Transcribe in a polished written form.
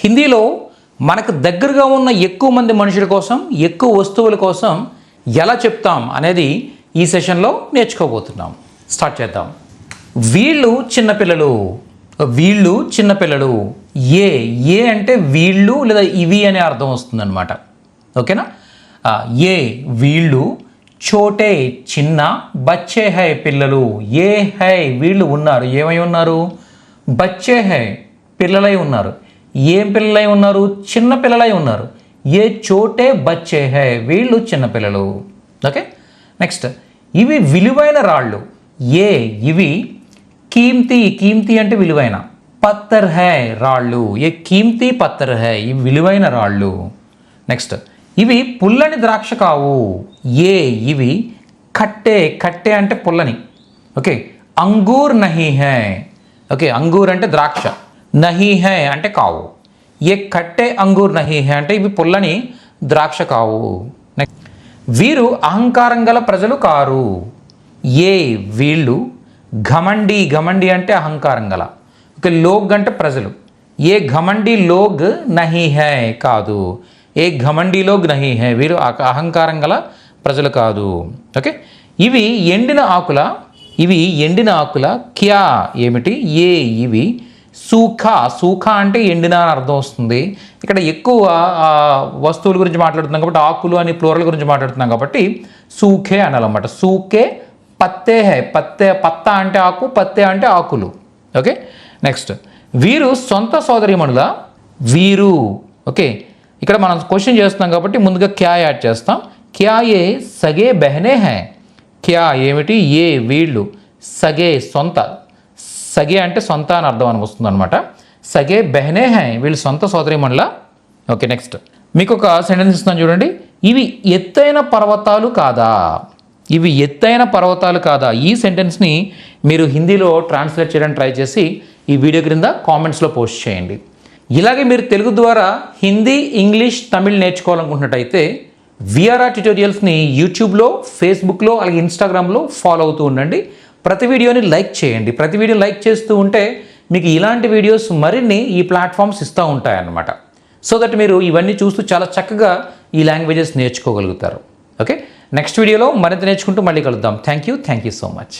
హిందీలో మనకు దగ్గరగా ఉన్న ఎక్కువ మంది మనుషుల కోసం, ఎక్కువ వస్తువుల కోసం ఎలా చెప్తాం అనేది ఈ సెషన్లో నేర్చుకోబోతున్నాం. స్టార్ట్ చేద్దాం. వీళ్ళు చిన్నపిల్లలు, వీళ్ళు చిన్నపిల్లలు. ఏ అంటే వీళ్ళు లేదా ఇవి అనే అర్థం వస్తుందన్నమాట. ఓకేనా? ఏ వీళ్ళు, చోటే చిన్న, బచ్చే హై పిల్లలు. ఏ హై వీళ్ళు ఉన్నారు, ఏమై ఉన్నారు? బచ్చే హై పిల్లలై ఉన్నారు. ఏం పిల్లలై ఉన్నారు? చిన్న పిల్లలై ఉన్నారు. ఏ చోటే బచ్చే హై వీళ్ళు చిన్నపిల్లలు. ఓకే, నెక్స్ట్ ఇవి విలువైన రాళ్ళు. ఏ ఇవి కీమ్తీ, కీమ్తీ అంటే విలువైన. పత్తర్ హై రాళ్ళు. ఏ కీమ్తీ పత్తర్ హై ఇవి విలువైన రాళ్ళు. నెక్స్ట్ ఇవి పుల్లని ద్రాక్ష కావు. ఏ ఇవి కట్టే, కట్టే అంటే పుల్లని. ఓకే, అంగూర్ నహీ హై. ఓకే, అంగూర్ అంటే ద్రాక్ష, నహీ హై అంటే కావు. ఏ కట్టే అంగూర్ నహీ హై అంటే ఇవి పుల్లని ద్రాక్ష కావు. నెక్స్ట్ వీరు అహంకారం గల ప్రజలు కారు. ఏ వీళ్ళు ఘమండి, ఘమండి అంటే అహంకారం గల. ఓకే, లోగ్ అంటే ప్రజలు. ఏ ఘమండి లోగ్ నహీ హై కాదు. ఏ ఘమండి లోగ్ నహీ హై వీరు అహంకారం గల ప్రజలు కాదు. ఓకే, ఇవి ఎండిన ఆకుల, ఇవి ఎండిన ఆకుల. క్యా ఏమిటి? ఏ ఇవి సూఖా, సూఖా అంటే ఎండిన అని అర్థం వస్తుంది. ఇక్కడ ఎక్కువ వస్తువుల గురించి మాట్లాడుతున్నాం కాబట్టి ఆకులు అని ప్లూరల్ గురించి మాట్లాడుతున్నాం కాబట్టి సూఖే అనాలన్నమాట. సూఖే పత్తే హై. పత్తే, పత్తా అంటే ఆకు, పత్తే అంటే ఆకులు. ఓకే, నెక్స్ట్ వీరు సొంత సోదరీమణుల. వీరు. ఓకే, ఇక్కడ మనం క్వశ్చన్ చేస్తున్నాం కాబట్టి ముందుగా క్యా యాడ్ చేస్తాం. క్యా ఏ సగే బెహనే హై. క్యా ఏమిటి? ఏ వీళ్ళు, సగే సొంత. సగే అంటే సొంత అని అర్థం అని వస్తుంది అనమాట. సగే బెహనే హై వీళ్ళు సొంత సోదరీమణుల. ఓకే, నెక్స్ట్ మీకు ఒక సెంటెన్స్ ఇస్తున్నాను చూడండి. ఇవి ఎత్తైన పర్వతాలు కాదా. ఇవి ఎత్తైన పర్వతాలు కాదా. ఈ సెంటెన్స్ని మీరు హిందీలో ట్రాన్స్లేట్ చేయడానికి ట్రై చేసి ఈ వీడియో క్రింద కామెంట్స్లో పోస్ట్ చేయండి. ఇలాగే మీరు తెలుగు ద్వారా హిందీ, ఇంగ్లీష్, తమిళ్ నేర్చుకోవాలనుకుంటున్నట్టయితే విఆర్ఆర్ ట్యుటోరియల్స్ని యూట్యూబ్లో, ఫేస్బుక్లో, అలాగే ఇన్స్టాగ్రామ్లో ఫాలో అవుతూ ఉండండి. ప్రతి వీడియోని లైక్ చేయండి. ప్రతి వీడియో లైక్ చేస్తూ ఉంటే మీకు ఇలాంటి వీడియోస్ మరిన్ని ఈ ప్లాట్ఫామ్స్ ఇస్తూ ఉంటాయన్నమాట. సో దట్ మీరు ఇవన్నీ చూస్తూ చాలా చక్కగా ఈ లాంగ్వేజెస్ నేర్చుకోగలుగుతారు. ఓకే, నెక్స్ట్ వీడియోలో మరింత నేర్చుకుంటూ మళ్ళీ కలుద్దాం. Thank you so much.